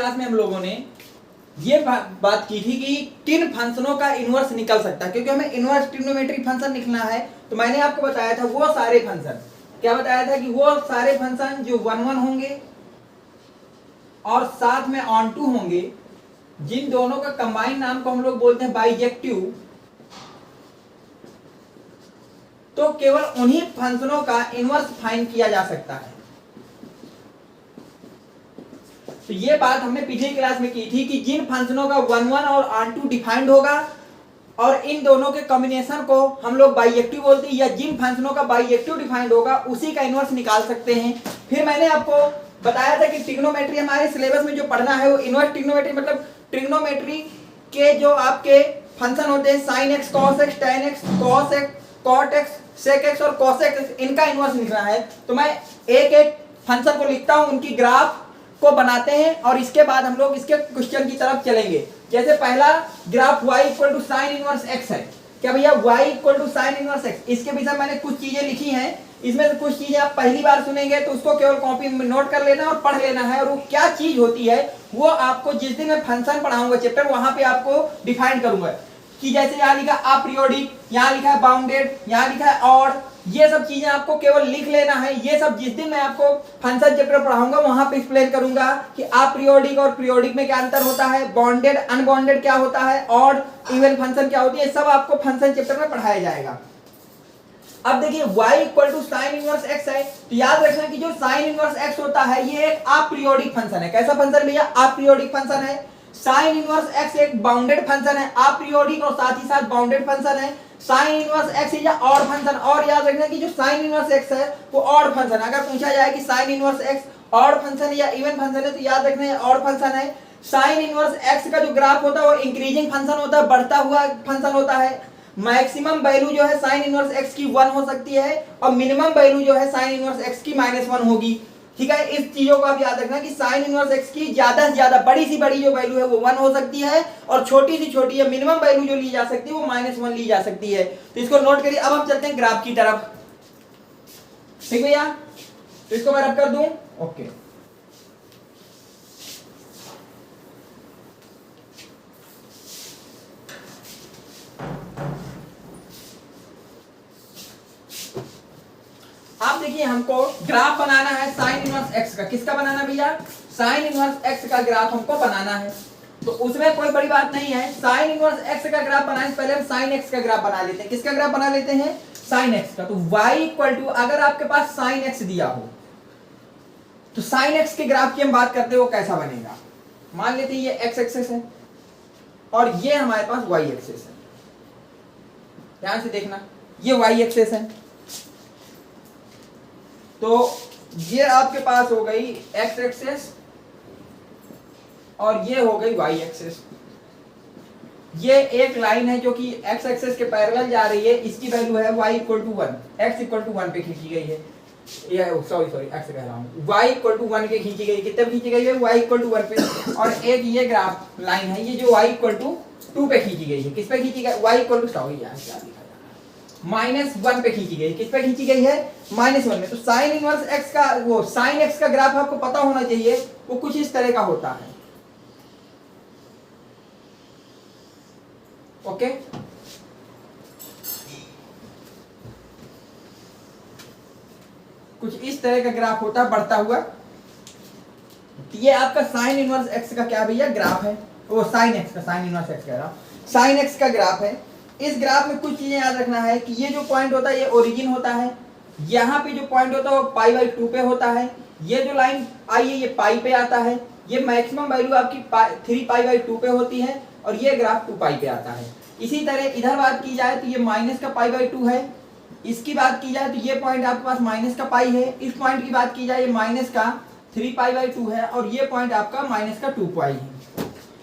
Class में हम लोगों ने ये बात की थी कि किन फंक्शनों का इनवर्स निकल सकता है, क्योंकि हमें इनवर्स ट्रिग्नोमेट्रिक फंक्शन लिखना है। तो मैंने आपको बताया था वो सारे फंक्शन, क्या बताया था कि वो सारे फंक्शन जो 1 1 होंगे और साथ में ऑन टू होंगे, जिन दोनों का कंबाइन नाम को हम लोग बोलते हैं बाइजेक्टिव, तो केवल उन्हीं फंक्शनों का इनवर्स फाइंड किया जा सकता है। तो ये बात हमने पिछली क्लास में की थी कि जिन फंक्शनों का 1 1 और ऑन टू डिफाइंड होगा और इन दोनों के कॉम्बिनेशन को हम लोग बाइजेक्टिव बोलते हैं, या जिन फंक्शनों का बाइजेक्टिव डिफाइंड होगा उसी का इनवर्स निकाल सकते हैं। फिर मैंने आपको बताया था कि ट्रिग्नोमेट्री हमारे सिलेबस में जो पढ़ना है वो इनवर्स ट्रिग्नोमेट्री, मतलब ट्रिग्नोमेट्री के जो आपके फंक्शन होते हैं sin x cos x tan x cos x cot x sec x और cos x, इनका इनवर्स लिखना है। तो मैं एक एक फंक्शन को लिखता हूं, उनकी ग्राफ को बनाते हैं और इसके बाद हम लोग इसके क्वेश्चन की तरफ चलेंगे। जैसे पहला graph y equal to sine inverse x है। क्या भैया y equal to sine inverse x, इसके पीछे मैंने कुछ चीजें लिखी हैं, इसमें से कुछ चीजें आप पहली बार सुनेंगे तो उसको केवल कॉपी में नोट कर लेना और पढ़ लेना है, और वो क्या चीज होती है वो आपको जिस दिन मैं फंक्शन पढ़ाऊंगा चैप्टर, वहां पे आपको डिफाइन करूंगा। कि जैसे यहाँ लिखा अपरियोडिक, यहाँ लिखा है बाउंडेड, यहाँ लिखा है और, ये सब चीजें आपको केवल लिख लेना है। ये सब जिस दिन मैं आपको फंक्शन चैप्टर पढ़ाऊंगा वहां पे एक्सप्लेन करूंगा कि अपरियोडिक और पीरियोडिक में क्या अंतर होता है, बॉन्डेड अनबॉन्डेड क्या होता है, और इवन फंक्शन क्या होती है, सब आपको फंक्शन चैप्टर में पढ़ाया जाएगा। अब देखिए y equal to sine inverse x है, तो याद रखना कि जो साइन इनवर्स x होता है ये एक अपरियोडिक फंक्शन है। कैसा फंक्शन भैया? अपरियोडिक फंक्शन है। साइन इनवर्स x एक बाउंडेड फंक्शन है, अपरियोडिक और साथ ही साथ बाउंडेड फंक्शन है। साइन इनवर्स x या ऑड फंक्शन, और याद रखना कि जो साइन इनवर्स x है वो ऑड फंक्शन है। अगर पूछा जाए कि sign inverse x odd function या इवन फंक्शन है तो याद रखना है ऑड फंक्शन है। साइन इनवर्स x का जो ग्राफ होता है वो इंक्रीजिंग फंक्शन होता है, बढ़ता हुआ फंक्शन होता है। मैक्सिमम वैल्यू जो है साइन इनवर्स x की 1 हो सकती है और मिनिमम वैल्यू जो है साइन इनवर्स x की -1 होगी। ठीक है, इस चीजों को आप याद रखना कि साइन इनवर्स x की ज्यादा से ज्यादा बड़ी सी बड़ी जो वैल्यू है वो 1 हो सकती है और छोटी सी छोटी या मिनिमम वैल्यू जो ली जा सकती है वो -1 ली जा सकती है। तो इसको नोट करिए। अब हम चलते हैं ग्राफ की तरफ। ठीक भैया, तो इसको मैं रब कर दूं। ओके, आप देखिए हमको ग्राफ बनाना है साइन इनवर्स x का। किसका बनाना भैया? साइन इनवर्स x का ग्राफ हमको बनाना है। तो उसमें कोई बड़ी बात नहीं है। साइन इनवर्स x का ग्राफ बनाने से पहले हम साइन x का ग्राफ बना लेते हैं। किसका ग्राफ बना लेते हैं? साइन x का। तो y इक्वल टू, अगर आपके पास साइन x दिया हो तो साइन x के ग्राफ की हम बात करते हैं वो कैसा बनेगा। मान लेते हैं ये x एक्सिस है और ये हमारे पास y एक्सिस है। ध्यान से देखना, ये y एक्सिस है, तो ये आपके पास हो गई x एक्सिस और ये हो गई y एक्सिस। ये एक लाइन है जो कि x एक्सिस के पैरेलल जा रही है, इसकी वैल्यू है y equal to 1, x equal to 1 पे खींची गई है। ये सॉरी x कह रहा हूँ, y इक्वल टू 1 पे खींची गई है। कितने पे खींची गई है? y इक्वल टू 1 पे। और एक ये ग्राफ लाइन है, ये जो y इक्वल टू 2 पे खींची गई है। किस पे खींची गई? y इक्वल टू -1 पे खींची गई। किस पे खींची गई है? -1 में। तो साइन इनवर्स x का, वो साइन x का ग्राफ आपको पता होना चाहिए, वो कुछ इस तरह का होता है। ओके, कुछ इस तरह का ग्राफ होता है बढ़ता हुआ। ये आपका साइन इनवर्स x का क्या भैया? ग्राफ है। वो साइन x का, साइन इनवर्स x कह रहा हूं, साइन x का ग्राफ है। इस ग्राफ में कुछ चीजें याद रखना है कि ये जो पॉइंट होता है ये ओरिजिन होता है, यहाँ पे जो पॉइंट होता है वो π/2 पे होता है, ये जो लाइन आई है ये पाई पे आता है, ये मैक्सिमम वैल्यू आपकी 3π/2 पे होती है और ये ग्राफ 2π पे आता है। इसी तरह इधर बात की जाए तो ये माइनस का π/2 है, इसकी बात की जाए तो ये पॉइंट आपके पास माइनस का पाई है, इस पॉइंट की बात की जाए ये माइनस का 3π/2 है और ये पॉइंट आपका माइनस का 2π है।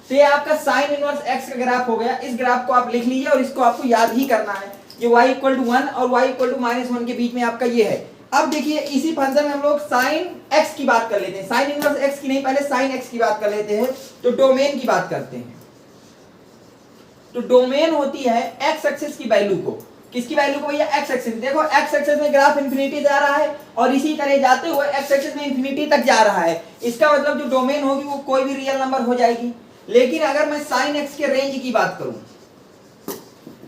तो ये आपका साइन इनवर्स x का ग्राफ हो गया। इस ग्राफ को आप लिख लीजिए और इसको आपको याद ही करना है। ये y इक्वल टू 1 और y इक्वल टू -1 के बीच में आपका ये है। अब देखिए इसी फंक्शन में हम लोग साइन x की बात कर लेते हैं, साइन इनवर्स x की नहीं, पहले साइन x की बात कर लेते हैं। तो डोमेन की बात करते हैं। तो डोमेन होती है x एक्सिस की वैल्यू को, किसकी वैल्यू को भैया, एक्स एक्सिस। देखो एक्स एक्सिस में ग्राफ इन्फिनिटी जा रहा है और इसी तरह जाते हुए एक्स एक्सिस में इन्फिनिटी तक जा रहा है। इसका मतलब जो डोमेन होगी वो कोई भी रियल नंबर हो जाएगी। लेकिन अगर मैं साइन एक्स के रेंज की बात करूं,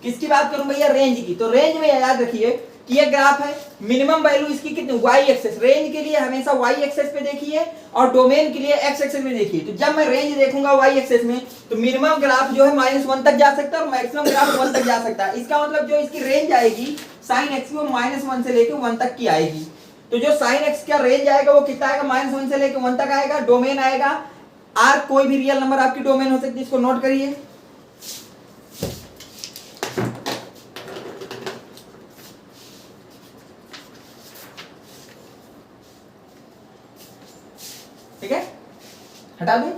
किसकी बात करूं भैया, रेंज की, तो रेंज में याद रखिए कि ये ग्राफ है, मिनिमम वैल्यू इसकी कितनी, वाई एक्सेस। रेंज के लिए हमेशा वाई एक्सेस पे देखिए और डोमेन के लिए एक्स एक्सेस में देखिए। तो जब मैं रेंज देखूंगा वाई एक्सेस में तो मिनिमम ग्राफ जो है -1 तक जा सकता है और मैक्सिमम ग्राफ 1 तक जा सकता है। इसका मतलब जो इसकी रेंज आएगी साइन एक्स की वो -1 से लेकर 1 तक की आएगी। तो जो साइन एक्स का रेंज आएगा वो कितना आएगा, -1 से लेकर 1 तक आएगा। डोमेन आएगा आर, कोई भी रियल नंबर आपकी डोमेन हो सकती है, इसको नोट करिए। ठीक है, हटा दूं।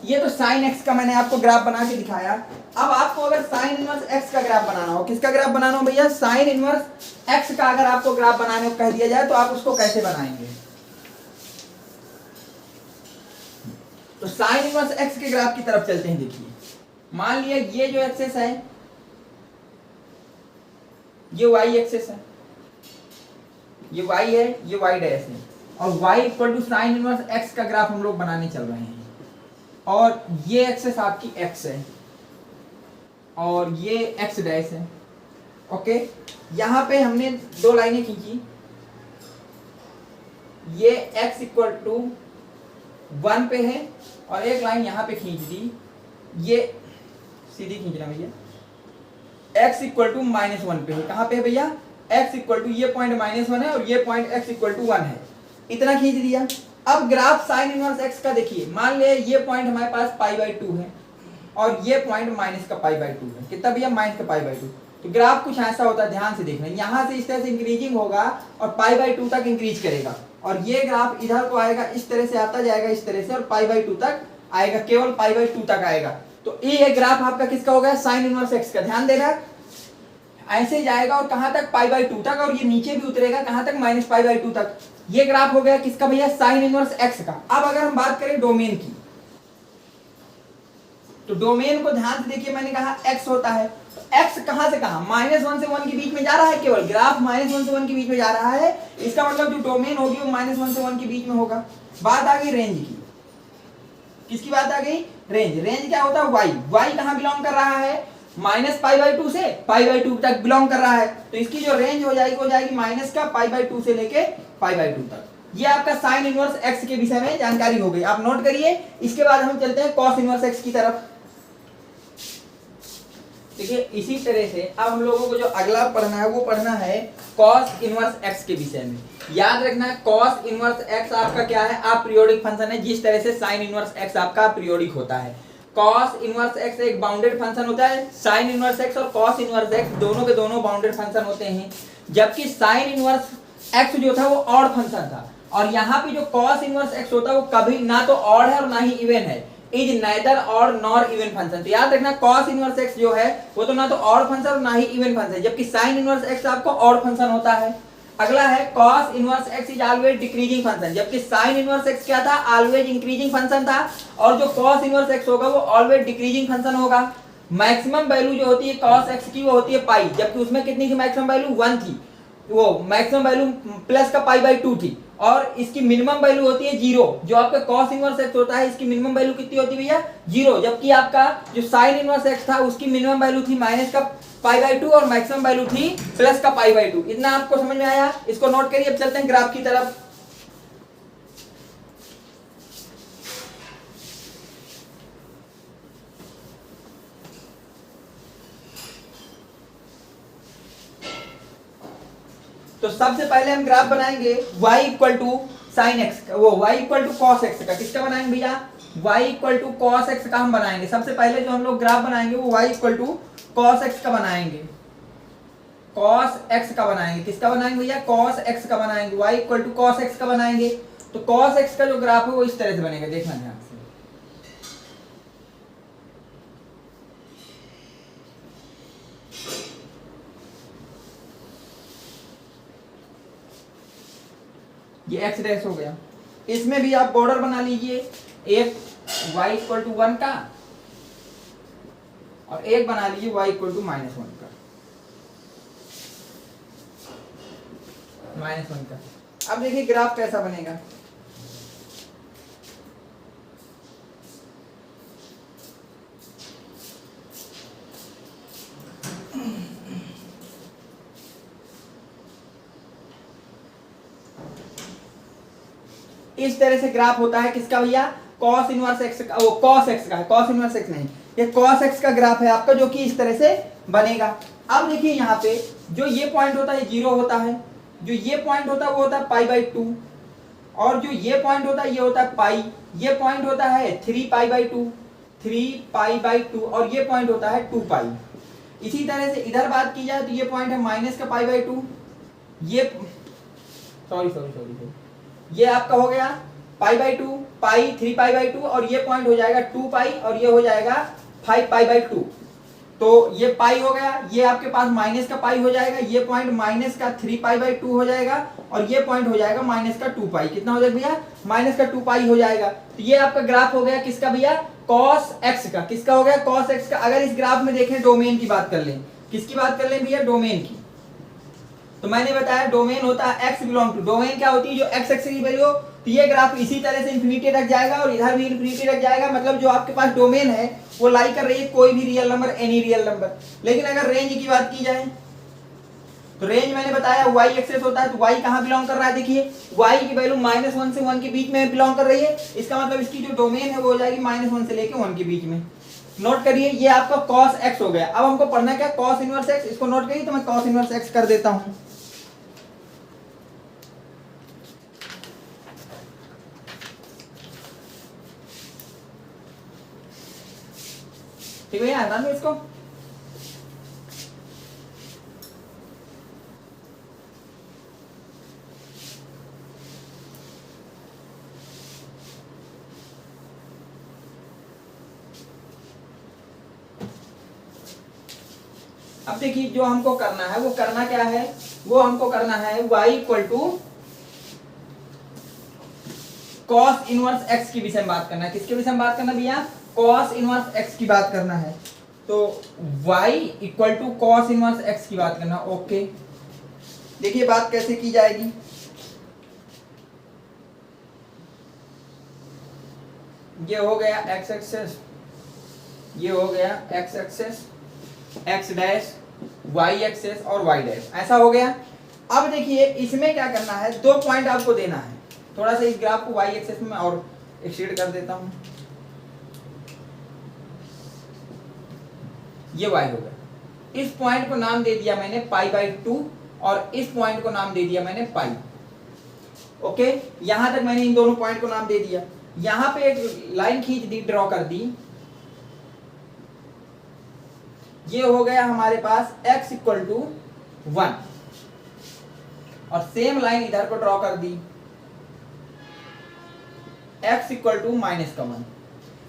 ये तो साइन एक्स का मैंने आपको ग्राफ बना के दिखाया। अब आपको अगर साइन इनवर्स एक्स का ग्राफ बनाना हो, किसका ग्राफ बनाना हो भैया, साइन इनवर्स एक्स का अगर आपको ग्राफ बनाने को कह दिया जाए तो आप उसको कैसे बनाएंगे। तो साइन इनवर्स एक्स के ग्राफ की तरफ चलते हैं। देखिए मान लिया ये जो एक्सेस है ये वाई एक्सेस है, ये वाई है, ये वाई डैश है और y equal to sine inverse x का ग्राफ हम लोग बनाने चल रहे हैं। और ये एक्सेस आपकी x है और ये x डैश है। ओके, यहां पे हमने दो लाइनें खींची, ये x इक्वल टू 1 पे है और एक लाइन यहां पे खींच दी, ये सीधी खींचना भैया, x इक्वल टू -1 पे है। कहां पे है भैया, x इक्वल टू ये पॉइंट -1 है और ये पॉइंट x इक्वल टू 1 है। इतना खींच दिया। अब ग्राफ साइन इनवर्स x का देखिए, मान ले ये पॉइंट हमारे पास π/2 है और ये पॉइंट माइनस का π/2 है। कितना भैया, माइनस का π/2। तो ग्राफ कुछ ऐसा होता है, ध्यान से देखना, यहां से इस तरह से इंक्रीजिंग होगा और π/2 तक इंक्रीज करेगा और ये ग्राफ इधर को आएगा, इस तरह से आता जाएगा इस तरह से और π/2 तक आएगा, केवल π/2 तक आएगा। तो ये ग्राफ आपका किसका हो गया, साइन इनवर्स x का। ध्यान देना, ऐसे जाएगा और कहां तक, π/2 तक, और ये नीचे भी उतरेगा कहां तक, -π/2 तक। ये ग्राफ हो गया किसका भैया, साइन इनवर्स x का। अब अगर हम बात करें डोमेन की, तो डोमेन को ध्यान से देखिए, मैंने कहा x होता है, तो x कहां से कहां, -1 से 1 के बीच में जा रहा है, केवल ग्राफ -1 से 1 के बीच में जा रहा है। इसका मतलब जो डोमेन होगी वो -1 से 1 के बीच में होगा। बात आ गई रेंज की, किसकी बात आ गई, रेंज। रेंज क्या होता है, y कहां बिलोंग कर रहा है, -π/2 से π/2 तक बिलोंग कर रहा है। तो इसकी जो रेंज हो जाएगी माइनस का π/2 से लेके π/2 तक। ये आपका साइन इनवर्स x के विषय में जानकारी हो गई, आप नोट करिए। इसके बाद हम चलते हैं कॉस इनवर्स x की तरफ। देखिए इसी तरह से अब हम लोगों को जो अगला पढ़ना है वो पढ़ना है कॉस इनवर्स x के विषय में। याद रखना कॉस इनवर्स x आपका क्या है, अपीरियोडिक फंक्शन है, जिस तरह से साइन इनवर्स x आपका अपीरियोडिक होता है। कॉस इनवर्स x एक बाउंडेड फंक्शन होता है, साइन इनवर्स x और कॉस इनवर्स x दोनों के दोनों बाउंडेड फंक्शन होते हैं। जबकि साइन इनवर्स x जो था वो ऑड फंक्शन था और यहाँ पे जो कॉस इनवर्स x होता है वो कभी ना तो ऑड है और ना ही इवन है, is neither odd nor even function. तो याद रखना कॉस इनवर्स x जो है वो तो ना तो ऑड फंक्शन और ना ही इवन फंक्शन है, जबकि साइन इनवर्स x आपको ऑड फंक्शन होता है। अगला है cos inverse x is always decreasing function, जबकि साइन इनवर्स x क्या था, ऑलवेज इंक्रीजिंग फंक्शन था। और जो कॉस इनवर्स x होगा वो ऑलवेज डिक्रीजिंग फंक्शन होगा। मैक्सिमम वैल्यू जो होती है कॉस x की वो होती है पाई, जबकि उसमें कितनी थी मैक्सिमम वैल्यू, 1 थी, वो मैक्सिमम वैल्यू प्लस का π/2 थी। और इसकी मिनिमम वैल्यू होती है 0। जो आपका कॉस इनवर्स x होता है इसकी मिनिमम वैल्यू कितनी होती है भैया, 0। जबकि आपका जो साइन इनवर्स x था उसकी मिनिमम वैल्यू थी माइनस का π/2 और मैक्सिमम वैल्यू थी प्लस का π/2। इतना आपको समझ में आया, इसको नोट करिए। अब चलते हैं ग्राफ की तरफ। तो सबसे पहले हम ग्राफ बनाएंगे y equal to sine x, वो y equal to cos x का। किसका बनाएंगे भैया, y equal to cos x का हम बनाएंगे। सबसे पहले जो हम लोग ग्राफ बनाएंगे वो y equal to cos x का बनाएंगे, कॉस एक्स का बनाएंगे। किसका बनाएंगे भैया, कॉस एक्स का बनाएंगे, y equal to cos x का बनाएंगे। तो कॉस एक्स का जो ग्राफ है वो इस तरह से बनेगा, देखना ध्यान से। ये एक्स डैश हो गया। इसमें भी आप बॉर्डर बना लीजिए, एक y इक्वल टू 1 का और एक बना लीजिए y इक्वल टू -1 का, -1 का। अब देखिए ग्राफ कैसा बनेगा। इस तरह से ग्राफ होता है किसका भैया, cos इनवर्स x का, वो cos x का है, cos इनवर्स x नहीं, ये cos x का ग्राफ है आपका, जो कि इस तरह से बनेगा। अब देखिए यहाँ पे जो ये पॉइंट होता है 0 होता है, जो ये पॉइंट होता है वो होता है π/2, और जो ये पॉइंट होता है ये होता है पाई, ये पॉइंट होता है 3π/2, 3π/2, और ये पॉइंट होता है 2π। इसी तरह से इधर बात की जाए तो ये पॉइंट है -π/2, ये सॉरी ये आपका हो गया π/2, पाई 3π/2, और ये पॉइंट हो जाएगा 2π, और ये हो जाएगा 5π/2। तो ये पाई हो गया, ये आपके पास माइनस का पाई हो जाएगा, ये पॉइंट माइनस का 3π/2 हो जाएगा, और ये पॉइंट हो जाएगा माइनस का 2π। कितना हो जाएगा भैया, माइनस का 2π हो जाएगा। तो ये आपका ग्राफ हो गया किसका भैया, cos x का। किसका हो गया, cos x का। अगर इस ग्राफ में देखें, डोमेन की बात कर लें, किसकी बात कर लें भैया, डोमेन की। तो मैंने बताया डोमेन होता है x बिलोंग टू, डोमेन क्या होती है, जो x एक्सिस की वैल्यू। तो ये ग्राफ इसी तरह से इंफिनिटी तक जाएगा और इधर भी इंफिनिटी तक जाएगा, मतलब जो आपके पास डोमेन है वो लाई कर रही है कोई भी real number, any real number. लेकिन अगर रेंज की बात की जाए तो रेंज मैंने बताया y एक्सिस होता है, तो y कहाँ बिलोंग कर रहा है, देखिए y की वैल्यू -1 से 1 के बीच में बिलोंग कर रही है। इसका मतलब इसकी जो डोमेन है वो हो जाएगी -1 से लेके 1 के बीच में। नोट करिए, ये आपका cos x हो गया। अब हमको पढ़ना क्या, cos इनवर्स x। इसको नोट करिए, तो मैं cos इनवर्स x कर देता हूं। ठीक है यार, ध्यान दो इसको। अब देखिए जो हमको करना है वो करना क्या है, वो हमको करना है y equal to cos inverse x की विषय में बात करना है। किसके विषय में बात करना भैया, cos इनवर्स x की बात करना है। तो y equal to cos inverse x की बात करना। ओके, देखिए बात कैसे की जाएगी। ये हो गया x एक्सेस, ये हो गया x axis, x dash, y axis और y डैश, ऐसा हो गया। अब देखिए इसमें क्या करना है, दो पॉइंट आपको देना है। थोड़ा सा इस ग्राफ को y एक्सेस में और एक्सटेंड कर देता हूं, ये y हो गया। इस पॉइंट को नाम दे दिया मैंने π/2 और इस पॉइंट को नाम दे दिया मैंने पाई। ओके, यहां तक मैंने इन दोनों पॉइंट को नाम दे दिया। यहां पे एक लाइन खींच दी, ड्रॉ कर दी। ये हो गया हमारे पास x इक्वल टू 1, और सेम लाइन इधर को ड्रॉ कर दी, x इक्वल टू -1,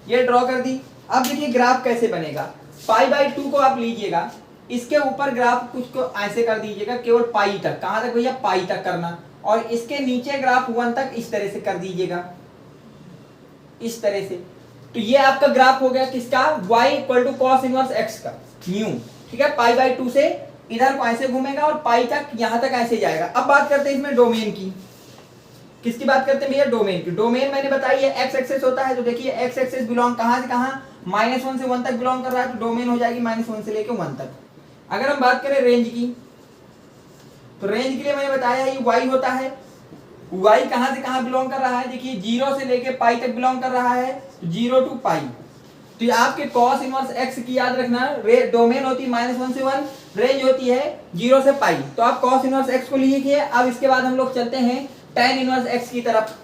ये ड्रॉ कर दी। अब देखिए ग्राफ कैसे बनेगा, π/2 को आप लीजिएगा, इसके ऊपर ग्राफ कुछ को ऐसे कर दीजिएगा, केवल पाई तक। कहां तक भैया, पाई तक करना, और इसके नीचे ग्राफ 1 तक इस तरह से कर दीजिएगा, इस तरह से। तो ये आपका ग्राफ हो गया किसका, y equal to cos inverse x का, न्यू। ठीक है, π/2 से इधर को ऐसे घूमेगा और पाई तक यहां तक ऐसे जाएगा। अब बात करते हैं इसमें डोमेन की। किसकी बात करते हैं भैया, डोमेन की। डोमेन मैंने बताई है x एक्सेस होता है, तो देखिए x एक्सेस बिलोंग कहां से कहां, -1 से 1 तक बिलोंग कर रहा है, तो डोमेन हो जाएगी -1 से लेके 1 तक। अगर हम बात करें रेंज की, तो रेंज के लिए मैंने बताया ये y होता है, y कहां से कहां बिलोंग कर रहा है, देखिए 0 से लेके पाई तक बिलोंग कर रहा है, 0 टू पाई। तो ये आपके cos इनवर्स x की याद रखना, डोमेन होती है -1 से 1, रेंज होती है 0 से पाई। तो आप cos इनवर्स x को लिखिए। अब इसके बाद हम लोग चलते हैं tan इनवर्स x की तरफ।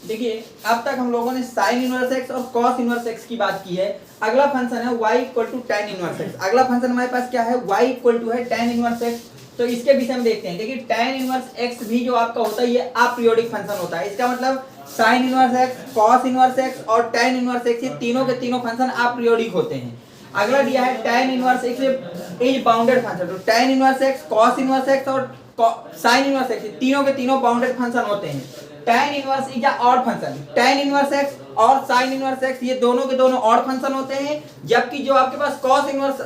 देखिए अब तक हम लोगों ने sin इनवर्स x और cos इनवर्स x की बात की है। अगला फंक्शन है y equal to tan inverse x। अगला फंक्शन हमारे पास क्या है, y इक्वल टू है tan इनवर्स x। तो इसके विषय में देखते हैं। देखिए tan इनवर्स x भी जो आपका होता है ये अपीरियोडिक फंक्शन होता है। इसका मतलब sin inverse x, cos inverse x और tan इनवर्स x, ये तीनों के तीनों फंक्शन अपीरियोडिक होते हैं। अगला दिया है tan inverse x is bounded function. तो tan inverse x, cos inverse x और साइन इनवर्स एक्स, तीनों के तीनों बाउंडेड फंक्शन होते हैं। tan inverse is a odd function, tan inverse x और sin इनवर्स एक्स ये दोनों के दोनों ऑड फंक्शन होते हैं, जबकि जो आपके पास cos इनवर्स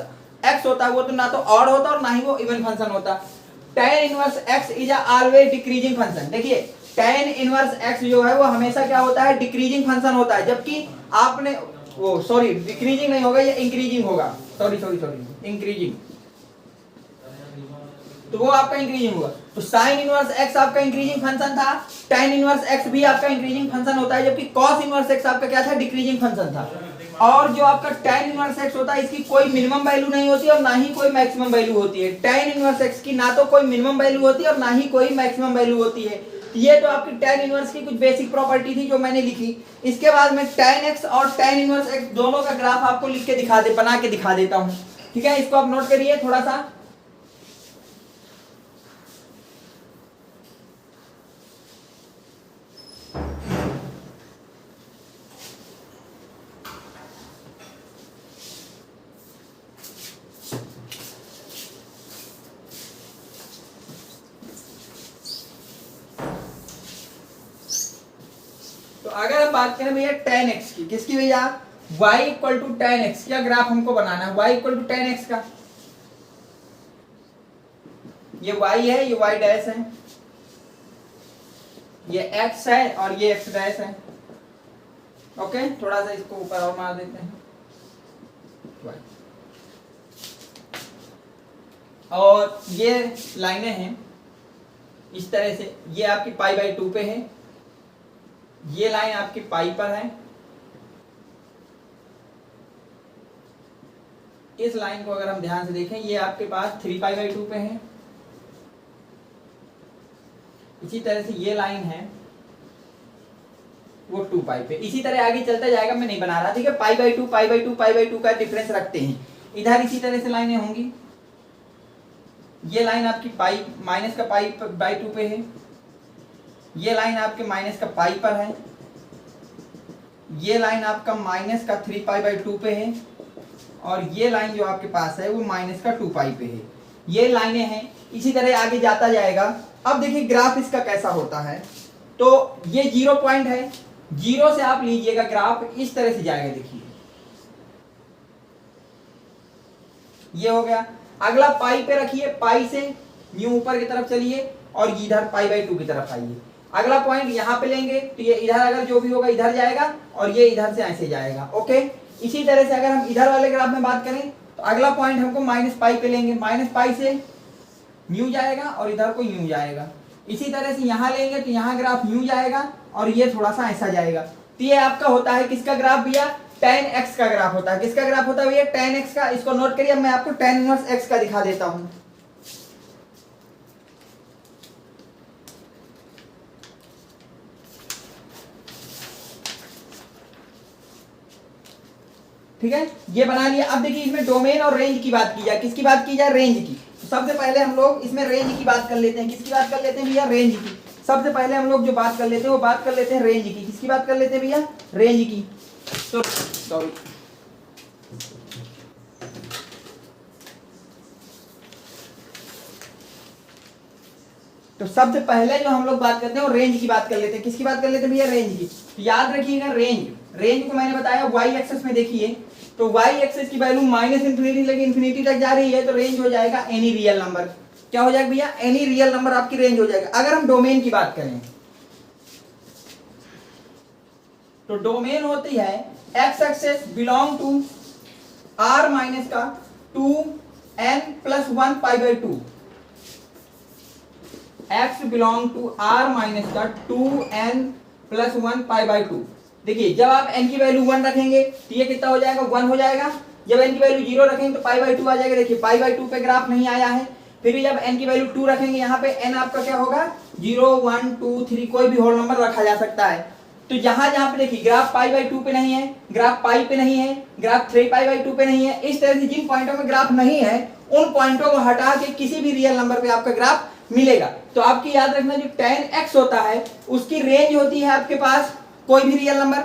एक्स होता है वो तो ना तो ऑड होता और ना ही वो इवन फंक्शन होता। tan inverse x is a always decreasing function. देखिए tan इनवर्स एक्स जो है वो हमेशा क्या होता है, डिक्रीजिंग फंक्शन होता है, जबकि आपने वो सॉरी डिक्रीजिंग नहीं होगा, ये इंक्रीजिंग होगा, सॉरी इंक्रीजिंग, तो वो आपका इंक्रीजिंग होगा। तो साइन इनवर्स एक्स आपका इंक्रीजिंग फंक्शन था, tan इनवर्स एक्स भी आपका इंक्रीजिंग फंक्शन होता है, जबकि cos इनवर्स एक्स आपका क्या था, डिक्रीजिंग फंक्शन था। और जो आपका tan इनवर्स एक्स होता है इसकी कोई मिनिमम वैल्यू नहीं होती और ना ही कोई मैक्सिमम वैल्यू होती है। tan इनवर्स एक्स की ना तो कोई मिनिमम वैल्यू होती है और ना ही कोई मैक्सिमम वैल्यू होती है। ये तो आपकी tan इनवर्स की कुछ बेसिक प्रॉपर्टी थी जो मैंने लिखी। इसके बाद मैं tan x और tan इनवर्स x दोनों का ग्राफ आपको लिख के बना के दिखा देता हूँ, ठीक है। इसको आप नोट करिए थोड़ा सा। तो अगर हम बात करें भैया tan x की, किसकी भैया, y equal to tan x का ग्राफ हमको बनाना है, y equal to tan x का। ये y है, ये y डैश है, ये x है और ये x डैश है। ओके, थोड़ा सा इसको ऊपर और मार देते हैं और ये लाइनें हैं इस तरह से, ये आपकी π/2 पे है, ये लाइन आपकी पाई पर है, इस लाइन को अगर हम ध्यान से देखें ये आपके पास 3π/2 पे है। इसी तरह से ये लाइन है वो 2π पे, इसी तरह आगे चलता जाएगा, मैं नहीं बना रहा, ठीक है। π/2 का डिफरेंस रखते हैं। इधर इसी तरह से लाइनें होंगी, ये लाइन आपकी पाई माइनस का π/2 पे है, ये लाइन आपके माइनस का पाई पर है, ये लाइन आपका माइनस का 3π/2 पे है और ये लाइन जो आपके पास है वो माइनस का 2π पे है। ये लाइनें हैं, इसी तरह आगे जाता जाएगा। अब देखिए ग्राफ इसका कैसा होता है, तो ये 0 पॉइंट है, 0 से आप लीजिएगा ग्राफ इस तरह से जाएगा, देखिए ये हो गया। अगला पाई पे रखिए, पाई से न्यू ऊपर की तरफ चलिए और इधर π/2 की तरफ आइए। अगला पॉइंट यहाँ पे लेंगे तो ये इधर अगर जो भी होगा इधर जाएगा और ये इधर से ऐसे जाएगा। ओके, इसी तरह से अगर हम इधर वाले ग्राफ में बात करें तो अगला पॉइंट हमको -π पे लेंगे, -π से न्यू जाएगा और इधर को न्यू जाएगा। इसी तरह से यहाँ लेंगे तो यहाँ ग्राफ न्यू जाएगा और ये थोड़ा सा ऐसा जाएगा। तो ये आपका होता है किसका ग्राफ भैया, tan x का ग्राफ होता है। किसका ग्राफ होता है भैया, tan x का। इसको नोट करिए, मैं आपको tan इनवर्स x का दिखा देता हूँ। ठीक है, ये बना लिया। अब देखिए इसमें डोमेन और रेंज की बात की जाए, किसकी बात की जाए, रेंज की। तो सबसे पहले हम लोग इसमें रेंज की बात कर लेते हैं। किसकी बात कर लेते हैं भैया, रेंज की। सबसे पहले हम लोग जो बात कर लेते हैं वो बात कर लेते हैं रेंज की। किसकी बात कर लेते हैं भैया, रेंज की। तो सॉरी तो सबसे पहले जो हम लोग बात करते हैं वो रेंज की बात कर लेते हैं। किसकी बात कर लेते हैं भैया, रेंज की। तो याद रखिएगा रेंज को मैंने बताया y एक्सिस में देखिए, तो y एक्सिस की वैल्यू -∞ लगी इन्फिनिटी तक जा रही है, तो रेंज हो जाएगा एनी रियल नंबर। क्या हो जाएगा भैया, एनी रियल नंबर आपकी रेंज हो जाएगा। अगर हम डोमेन की बात करें तो डोमेन होती है x axis belong to r minus का 2n+1 π/2, x belong to r minus का 2n+1 π/2। देखिए जब आप n की वैल्यू 1 रखेंगे तो ये कितना हो जाएगा, 1 हो जाएगा। जब n की वैल्यू 0 रखेंगे तो π/2 आ जाएगा। देखिए π/2 पे ग्राफ नहीं आया है। फिर भी जब n की वैल्यू 2 रखेंगे, यहाँ पे n आपका क्या होगा, 0 1 2 3 कोई भी होल नंबर रखा जा सकता है। तो जहां जहां पे देखिए ग्राफ π/2 पे नहीं है, ग्राफ पाई पे नहीं है, ग्राफ 3π/2 पे नहीं है, इस तरह से जिन पॉइंटों में ग्राफ नहीं है उन पॉइंटों को हटा के किसी भी रियल नंबर पे आपका ग्राफ मिलेगा। तो आपकी याद रखना जो tan x होता है उसकी रेंज होती है आपके पास कोई भी रियल नंबर,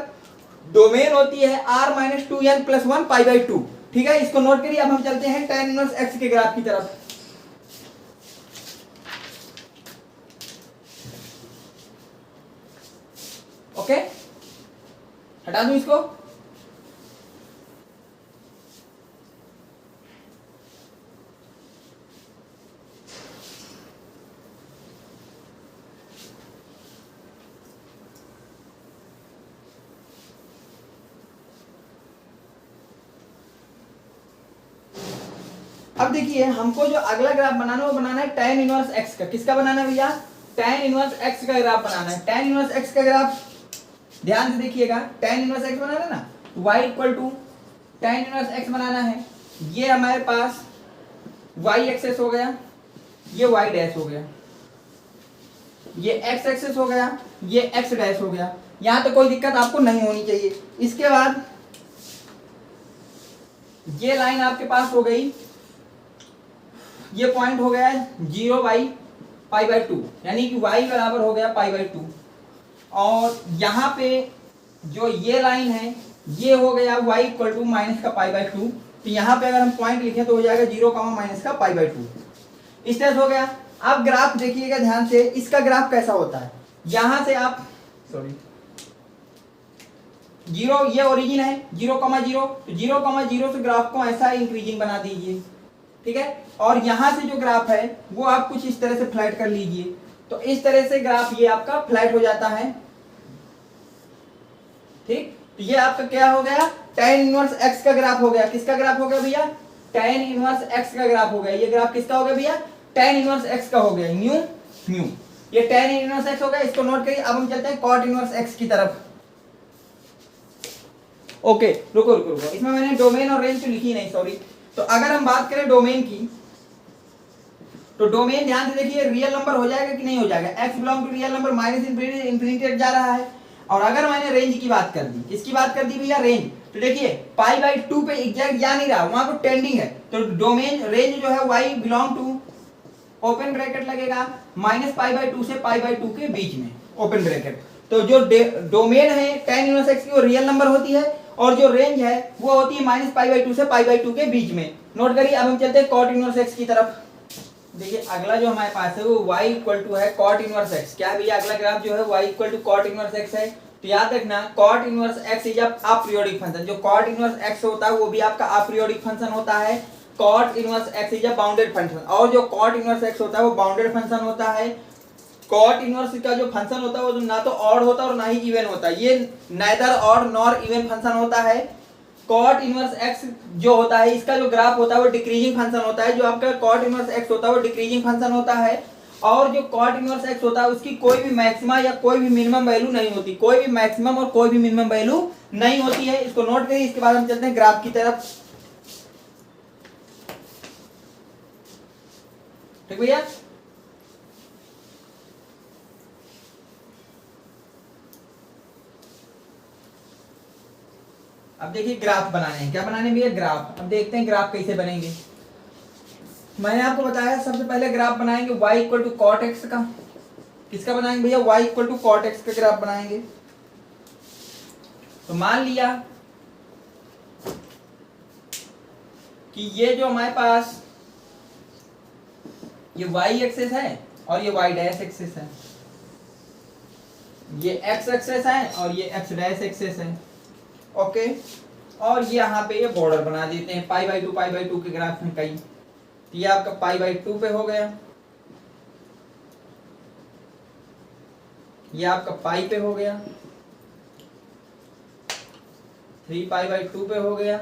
डोमेन होती है r-2n+1 π/2। ठीक है, इसको नोट करिए। अब हम चलते हैं tan इनवर्स x के ग्राफ की तरफ। ओके, हटा दूं इसको। अब देखिए हमको जो अगला ग्राफ बनाना है वो बनाना है tan इनवर्स x का। किसका बनाना है भैया? tan इनवर्स x का ग्राफ बनाना है। tan इनवर्स x का ग्राफ ध्यान से देखिएगा, tan इनवर्स x बनाना है ना, y equal to tan inverse x बनाना है। ये हमारे पास y एक्सेस हो गया, ये y डैश हो गया, ये x एक्सेस हो गया, ये x डैश हो गया। यहां तो कोई दिक्कत आपको नहीं होनी चाहिए। इसके बाद ये लाइन आपके पास हो गई, ये पॉइंट हो गया 0/π/2, यानी कि y बराबर हो गया π/2। और यहाँ पे जो ये लाइन है ये हो गया y इक्वल टू माइनस का π/2। तो यहाँ पे अगर हम पॉइंट लिखें तो हो जाएगा 0, माइनस का π/2। इस तरह से हो गया। अब ग्राफ देखिएगा ध्यान से, इसका ग्राफ कैसा होता है। यहां से आप सॉरी 0, ये ओरिजिन है 0,0, तो 0,0 से ग्राफ को ऐसा इंक्रीजिंग बना दीजिए, ठीक है। और यहां से जो ग्राफ है वो आप कुछ इस तरह से फ्लैट कर लीजिए, तो इस तरह से ग्राफ ये आपका फ्लैट हो जाता है, ठीक। तो ये आपका क्या हो गया? tan इनवर्स x का ग्राफ हो गया। किसका ग्राफ हो गया भैया? tan इनवर्स x का ग्राफ हो गया। ये ग्राफ किसका हो गया भैया? tan इनवर्स x का हो गया, म्यू म्यू। ये tan इनवर्स x हो गया, इसको नोट करिए। अब हम चलते हैं cot इनवर्स x की तरफ। ओके, रुको रुको रुको, इसमें मैंने डोमेन और रेंज तो लिखी नहीं, सॉरी। तो अगर हम बात करें डोमेन की, तो डोमेन ध्यान से देखिए रियल नंबर हो जाएगा कि नहीं हो जाएगा। x belong to real number, minus infinity तक जा रहा है। और अगर मैंने रेंज की बात कर दी, किसकी बात कर दी भैया? रेंज। तो देखिए π/2 पे एग्जैक्ट जा नहीं रहा, वहां पर टेंडिंग है। तो डोमेन रेंज जो है y belong to, open bracket लगेगा, -π/2 से π/2 के बीच में, ओपन ब्रैकेट। तो जो डोमेन है tan इनवर्स x की वो रियल नंबर होती है, और जो रेंज है वो होती है -π/2 से π/2 के बीच में। नोट करिए। अब हम चलते हैं cot इनवर्स x की तरफ। देखिए अगला जो हमारे पास है वो y इक्वल टू है cot इनवर्स x। क्या भैया? अगला ग्राफ जो है y equal to cot inverse x है। तो याद रखना cot inverse x is aperiodic function. जो cot इनवर्स x होता है वो भी आपका अपीरियोडिक फंक्शन होता है। cot inverse x is a bounded function, और जो cot इनवर्स x होता है वो बाउंडेड फंक्शन होता है। cot इनवर्स का जो फंक्शन होता है वो ना तो ऑड होता है और ना ही इवन होता है। ये neither odd nor even function होता है। cot इनवर्स x जो होता है इसका जो ग्राफ होता है वो डिक्रीजिंग फंक्शन होता है। जो आपका cot इनवर्स x होता है वो डिक्रीजिंग फंक्शन होता है। और जो cot इनवर्स x होता है उसकी कोई भी मैक्सिमा या कोई भी मिनिमम वैल्यू नहीं होती। कोई भी मैक्सिमम और कोई भी मिनिमम वैल्यू नहीं होती है, इसको नोट करिए। इसके बाद हम चलते हैं ग्राफ की तरफ, ठीक भैया। अब देखिए ग्राफ बनाने हैं। क्या बनाने भैया? ग्राफ। अब देखते हैं ग्राफ कैसे बनेंगे। मैंने आपको बताया सबसे पहले ग्राफ बनाएंगे y equal to cot x का। किसका बनाएंगे भैया? y equal to cot x का ग्राफ बनाएंगे। तो मान लिया कि ये जो हमारे पास ये y एक्सेस है और ये y डैश एक्सेस है, ये x एक्सेस है और ये x डैश एक्सेस है, ओके। और ये यहाँ पे ये बॉर्डर बना देते हैं π/2 के ग्राफ में कई। ये आपका π/2 पे हो गया, ये आपका पाई पे हो गया, 3π/2 पे हो गया,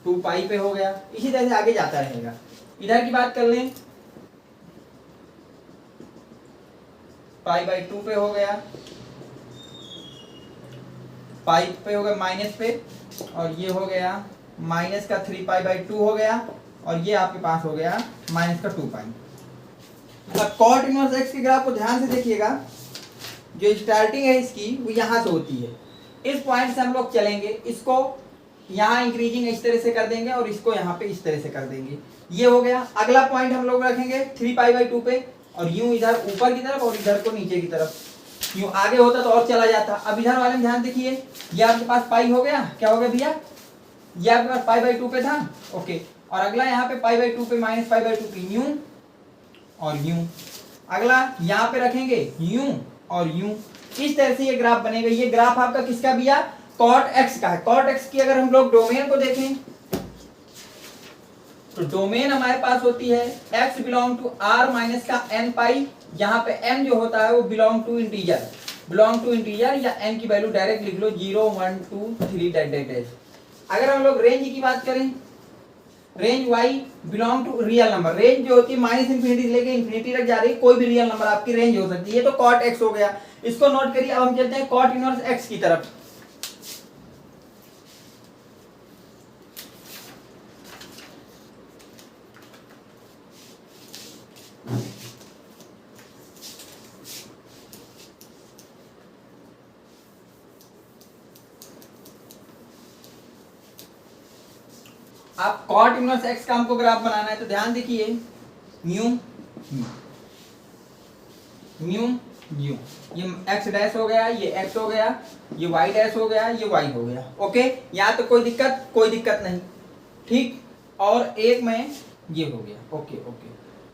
2π पे हो गया। इसी तरह से आगे जाता रहेगा। इधर की बात कर लें, π/2 पे हो गया, पाई पे हो गया माइनस पे, और ये हो गया माइनस का 3π/2 हो गया, और ये आपके पास हो गया माइनस का 2π। अब कॉट इनवर्स एक्स के ग्राफ को ध्यान से देखिएगा। जो स्टार्टिंग है इसकी वो यहाँ से होती है, इस पॉइंट से हम लोग चलेंगे, इसको यहाँ इंक्रीजिंग इस तरह से कर देंगे और इसको यहाँ पे इस तरह से कर देंगे। ये हो गया। अगला पॉइंट हम लोग रखेंगे 3π/2 पे, और यूं इधर ऊपर की तरफ और इधर को नीचे की तरफ। यूं आगे होता तो और चला जाता। अब इधर वाले में ध्यान देखिए, ये आपके पास पाई हो गया। क्या हो गया भैया? ये आपके पास π/2 पे था, ओके। और अगला यहाँ पे π/2 पे -π/2 पे यूं और यूं। अगला यहाँ पे रखेंगे यूं और यूं, इस तरह से ये ग्राफ बनेगा। ये ग्राफ आपका किसका भैया, कॉट एक्स का है। कॉट एक्स की अगर हम लोग डोमेन को देखें तो डोमेन हमारे पास होती है x belong to r minus का n पाई, यहाँ पे n जो होता है वो बिलोंग टू इंटीजर या n की वैल्यू डायरेक्ट लिख लो 0 1 2 3 डैश। अगर हम लोग रेंज की बात करें, range y belong to real number, range जो होती है माइनस इंफिनिटी से लेके इंफिनिटी तक जा रही है, कोई भी रियल नंबर आपकी रेंज हो सकती है। ये तो कॉट x हो गया, इसको नोट करिए। अब हम चलते हैं कॉट इनवर्स x की तरफ। आप कॉट इनवर्स x का हमको ग्राफ बनाना है तो ध्यान देखिए, म्यू म्यू ये x डैश हो गया, ये x हो गया, ये y डैश हो गया, ये y हो गया। ओके, यहाँ तो कोई दिक्कत नहीं, ठीक। और एक में ये हो गया। ओके ओके,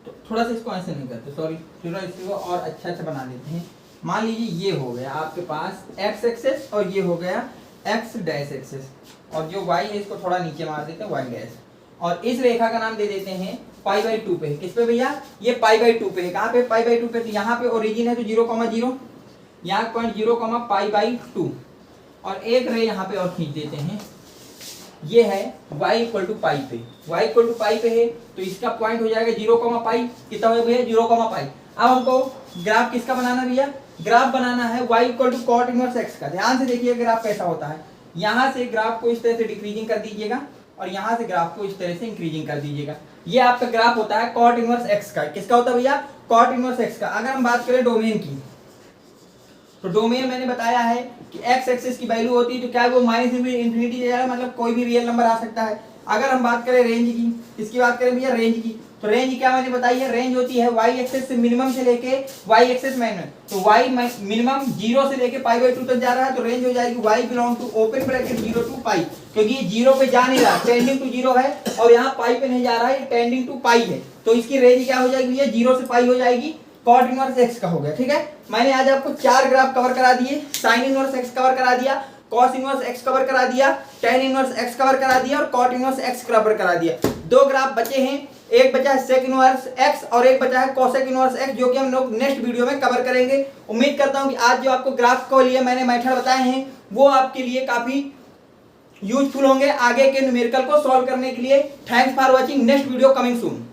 तो थोड़ा सा इसको ऐसे नहीं करते, सॉरी, थोड़ा इसको और अच्छा से बना लेते हैं। मान लीजिए ये हो गया आपके पास x एक्सेस और ये हो गया x डैश एक्सेस, और जो y है इसको थोड़ा नीचे मार देते हैं y डैश, और इस रेखा का नाम दे देते हैं π/2 पे। किस पे भैया, ये π/2 पे है। कहाँ पे, π/2 पे। तो यहाँ पे ओरिजिन है तो 0,0, यहाँ पॉइंट 0,π/2, और एक रे यहाँ पे और खींच देते हैं, ये है y इक्वल टू पाई पे। y इक्वल टू पाई पे है तो इसका पॉइंट हो जाएगा 0,π। कितना हो भैया, 0,π। अब हमको ग्राफ किसका बनाना भैया, ग्राफ बनाना है y equal to cot inverse x का। ध्यान से देखिए ग्राफ कैसा होता है। यहाँ से ग्राफ को इस तरह से डिक्रीजिंग कर दीजिएगा और यहाँ से ग्राफ को इस तरह से इंक्रीजिंग कर दीजिएगा। ये आपका ग्राफ होता है कॉट इनवर्स x का। किसका होता है भैया, कॉट इनवर्स x का। अगर हम बात करें डोमेन की, तो डोमेन मैंने बताया है कि x एक्सिस की वैल्यू होती है तो क्या वो माइनस इंफिनिटी से जा रहा है, मतलब कोई भी रियल नंबर आ सकता है। अगर हम बात करें रेंज की, किसकी बात करें भैया, रेंज की, तो रेंज क्या मैंने बताई है, रेंज होती है y एक्सिस से मिनिमम से लेके y एक्सिस माइनस, तो y मिनिमम 0 से लेके π/2 तक जा रहा है तो रेंज हो जाएगी y belong to open bracket 0 to pi, क्योंकि ये 0 पे जा नहीं रहा, टेंडिंग टू 0 है, और यहाँ पाई पे नहीं जा रहा है, ये टेंडिंग टू पाई है, तो इसकी रेंज क्या हो जाएगी भैया, 0 से पाई हो जाएगी। कॉट इनवर्स x का हो गया, ठीक है। मैंने आज आपको 4 ग्राफ कवर करा दिए, साइन इनवर्स x कवर करा दिया, कॉस इनवर्स x कवर करा दिया, टेन इनवर्स x कवर करा दिया और कॉट इनवर्स x कवर करा दिया। 2 ग्राफ बचे हैं, एक बचा है सेक इनवर्स x और एक बचा है कोसेक इनवर्स x, जो कि हम लोग नेक्स्ट वीडियो में कवर करेंगे। उम्मीद करता हूं कि आज जो आपको ग्राफ के लिए मैंने मेथड बताए हैं वो आपके लिए काफी यूजफुल होंगे आगे के न्यूमेरिकल को सॉल्व करने के लिए। Thanks for watching, next video coming soon.